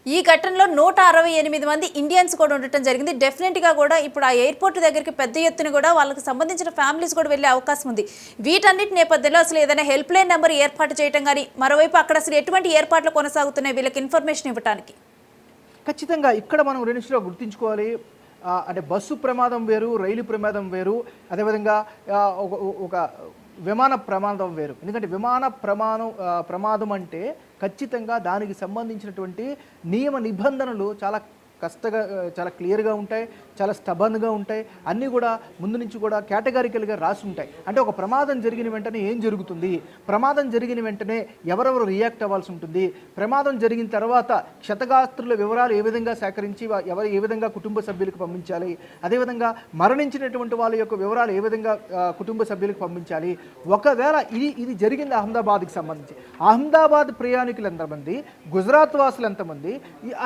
ఈ ఘటనలో 168 మంది ఇండియన్స్ కూడా ఉండటం జరిగింది. డెఫినెట్గా కూడా ఇప్పుడు ఆ ఎయిర్పోర్ట్ దగ్గరికి పెద్ద ఎత్తున కూడా వాళ్ళకి సంబంధించిన ఫ్యామిలీస్ కూడా వెళ్ళే అవకాశం ఉంది. వీటన్నిటి నేపథ్యంలో అసలు ఏదైనా హెల్ప్ లైన్ నెంబర్ ఏర్పాటు చేయడం కానీ, మరోవైపు అక్కడ అసలు ఎటువంటి ఏర్పాట్లు కొనసాగుతున్నాయి వీళ్ళకి ఇన్ఫర్మేషన్ ఇవ్వడానికి? ఖచ్చితంగా ఇక్కడ మనం రెండులో గుర్తుంచుకోవాలి. అంటే బస్సు ప్రమాదం వేరు, రైలు ప్రమాదం వేరు, అదేవిధంగా ఒక విమాన ప్రమాదం వేరు. ఎందుకంటే విమాన ప్రమాదం అంటే ఖచ్చితంగా దానికి సంబంధించినటువంటి నియమ నిబంధనలు చాలా క్లియర్గా ఉంటాయి, చాలా స్టబన్గా ఉంటాయి. అన్నీ కూడా ముందు నుంచి కూడా కేటగారికల్గా రాసి ఉంటాయి. అంటే ఒక ప్రమాదం జరిగిన వెంటనే ఏం జరుగుతుంది, ప్రమాదం జరిగిన వెంటనే ఎవరెవరు రియాక్ట్ అవ్వాల్సి ఉంటుంది, ప్రమాదం జరిగిన తర్వాత క్షతగాత్రుల వివరాలు ఏ విధంగా సేకరించి ఏ విధంగా కుటుంబ సభ్యులకు పంపించాలి, అదేవిధంగా మరణించినటువంటి వాళ్ళ యొక్క వివరాలు ఏ విధంగా కుటుంబ సభ్యులకు పంపించాలి. ఒకవేళ ఇది జరిగింది అహ్మదాబాద్కి సంబంధించి, అహ్మదాబాద్ ప్రయాణికులు ఎంతమంది, గుజరాత్ వాసులు ఎంతమంది,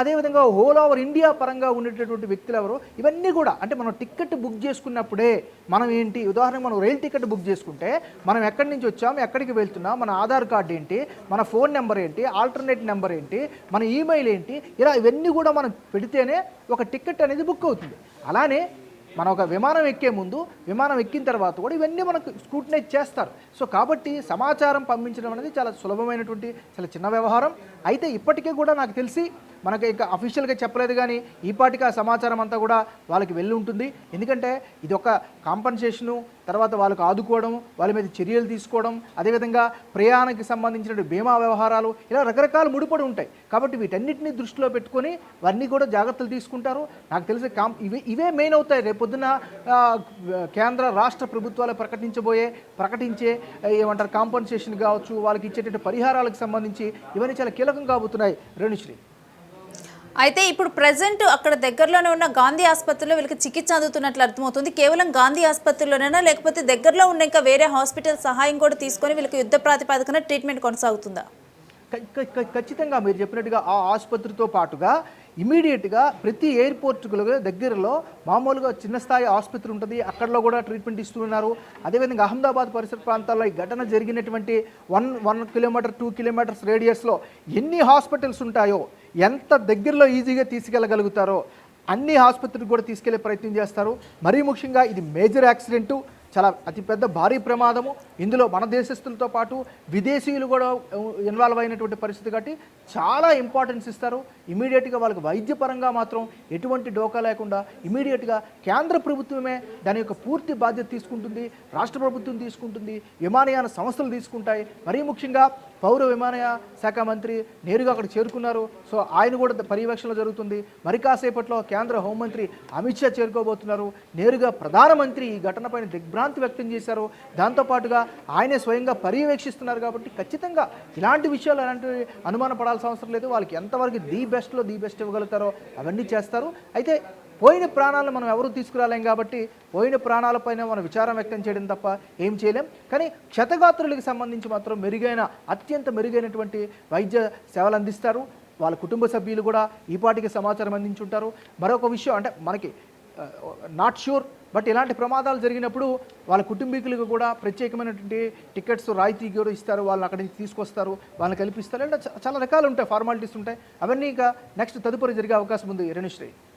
అదేవిధంగా హోల్ ఓవర్ ఇండియా పరంగా ఉండేటటువంటి వ్యక్తులు ఎవరు, ఇవన్నీ కూడా అంటే మనం టికెట్ బుక్ చేసుకున్నప్పుడే మనం ఏంటి, ఉదాహరణకు మనం రైలు టికెట్ బుక్ చేసుకుంటే మనం ఎక్కడి నుంచి వచ్చాం, ఎక్కడికి వెళ్తున్నాం, మన ఆధార్ కార్డు ఏంటి, మన ఫోన్ నెంబర్ ఏంటి, ఆల్టర్నేట్ నెంబర్ ఏంటి, మన ఈమెయిల్ ఏంటి, ఇలా ఇవన్నీ కూడా మనం పెడితేనే ఒక టికెట్ అనేది బుక్ అవుతుంది. అలానే మనం ఒక విమానం ఎక్కే ముందు, విమానం ఎక్కిన తర్వాత కూడా ఇవన్నీ మనకు స్క్రూటినైజ్ చేస్తారు. సో కాబట్టి సమాచారం పంపించడం అనేది చాలా సులభమైనటువంటి చాలా చిన్న వ్యవహారం. అయితే ఇప్పటికే కూడా నాకు తెలిసి మనకి ఇంకా అఫీషియల్గా చెప్పలేదు, కానీ ఈపాటికి ఆ సమాచారం అంతా కూడా వాళ్ళకి వెళ్ళి ఉంటుంది. ఎందుకంటే ఇది ఒక కాంపన్సేషను, తర్వాత వాళ్ళకు ఆదుకోవడం, వాళ్ళ మీద చర్యలు తీసుకోవడం, అదేవిధంగా ప్రయాణానికి సంబంధించిన బీమా వ్యవహారాలు, ఇలా రకరకాల ముడిపడి ఉంటాయి. కాబట్టి వీటన్నిటిని దృష్టిలో పెట్టుకొని అవన్నీ కూడా జాగ్రత్తలు తీసుకుంటారు. నాకు తెలిసి ఇవే మెయిన్ అవుతాయి రేపొద్దున కేంద్ర రాష్ట్ర ప్రభుత్వాలు ప్రకటించే ఏమంటారు కాంపన్సేషన్ కావచ్చు, వాళ్ళకి ఇచ్చేటువంటి పరిహారాలకు సంబంధించి ఇవన్నీ చాలా కీలకం కాబోతున్నాయి రేణుశ్రీ. అయితే ఇప్పుడు ప్రజెంట్ అక్కడ దగ్గరలోనే ఉన్న గాంధీ ఆసుపత్రిలో వీళ్ళకి చికిత్స అందుతున్నట్లు అర్థమవుతుంది. కేవలం గాంధీ ఆసుపత్రిలోనైనా, లేకపోతే దగ్గరలో ఉన్న ఇంకా వేరే హాస్పిటల్ సహాయం కూడా తీసుకొని వీళ్ళకి యుద్ధ ప్రాతిపదికన ట్రీట్మెంట్ కొనసాగుతుందా? ఖచ్చితంగా మీరు చెప్పినట్టుగా ఆ ఆసుపత్రితో పాటుగా ఇమీడియట్గా ప్రతి ఎయిర్పోర్టుకు దగ్గరలో మామూలుగా చిన్న స్థాయి ఆసుపత్రి ఉంటుంది, అక్కడలో కూడా ట్రీట్మెంట్ ఇస్తున్నారు. అదేవిధంగా అహ్మదాబాద్ పరిసర ప్రాంతాల్లో ఈ ఘటన జరిగినటువంటి 1 కిలోమీటర్ 2 కిలోమీటర్స్ రేడియస్లో ఎన్ని హాస్పిటల్స్ ఉంటాయో, ఎంత దగ్గరలో ఈజీగా తీసుకెళ్ళగలుగుతారో అన్ని ఆసుపత్రికి కూడా తీసుకెళ్లే ప్రయత్నం చేస్తారు. మరీ ముఖ్యంగా ఇది మేజర్ యాక్సిడెంటు, చాలా అతిపెద్ద భారీ ప్రమాదము. ఇందులో మన దేశస్తులతో పాటు విదేశీయులు కూడా ఇన్వాల్వ్ అయినటువంటి పరిస్థితి కాబట్టి చాలా ఇంపార్టెన్స్ ఇస్తారు. ఇమీడియట్గా వాళ్ళకి వైద్యపరంగా మాత్రం ఎటువంటి డోకా లేకుండా ఇమీడియట్గా కేంద్ర ప్రభుత్వమే దాని యొక్క పూర్తి బాధ్యత తీసుకుంటుంది, రాష్ట్ర ప్రభుత్వం తీసుకుంటుంది, విమానయాన సంస్థలు తీసుకుంటాయి. మరీ ముఖ్యంగా పౌర విమానయాన శాఖ మంత్రి నేరుగా అక్కడ చేరుకున్నారు. సో ఆయన కూడా పర్యవేక్షణలో జరుగుతుంది. మరి కాసేపట్లో కేంద్ర హోంమంత్రి అమిత్ షా చేరుకోబోతున్నారు. నేరుగా ప్రధానమంత్రి ఈ ఘటనపైన దిగ్భ్రాంతి వ్యక్తం చేశారు. దాంతోపాటుగా ఆయనే స్వయంగా పర్యవేక్షిస్తున్నారు. కాబట్టి ఖచ్చితంగా ఇలాంటి విషయాలు ఎలాంటి అనుమాన పడాల్సిన అవసరం లేదు. వాళ్ళకి ఎంతవరకు ది బెస్ట్ ఇవ్వగలుగుతారో అవన్నీ చేస్తారు. అయితే పోయిన ప్రాణాలను మనం ఎవరు తీసుకురాలేం కాబట్టి పోయిన ప్రాణాలపైన మనం విచారం వ్యక్తం చేయడం తప్ప ఏం చేయలేం. కానీ క్షతగాత్రులకు సంబంధించి మాత్రం అత్యంత మెరుగైనటువంటి వైద్య సేవలు అందిస్తారు. వాళ్ళ కుటుంబ సభ్యులు కూడా ఈపాటికి సమాచారం అందించుంటారు. మరొక విషయం అంటే మనకి నాట్ షూర్, బట్ ఇలాంటి ప్రమాదాలు జరిగినప్పుడు వాళ్ళ కుటుంబీకులకు కూడా ప్రత్యేకమైనటువంటి టికెట్స్ రాయితీ కూడా ఇస్తారు, వాళ్ళని అక్కడి నుంచి తీసుకొస్తారు, వాళ్ళని కల్పిస్తారు. అంటే చాలా రకాలు ఉంటాయి, ఫార్మాలిటీస్ ఉంటాయి. అవన్నీ ఇక నెక్స్ట్ తదుపరి జరిగే అవకాశం ఉంది రేణుశ్రీ.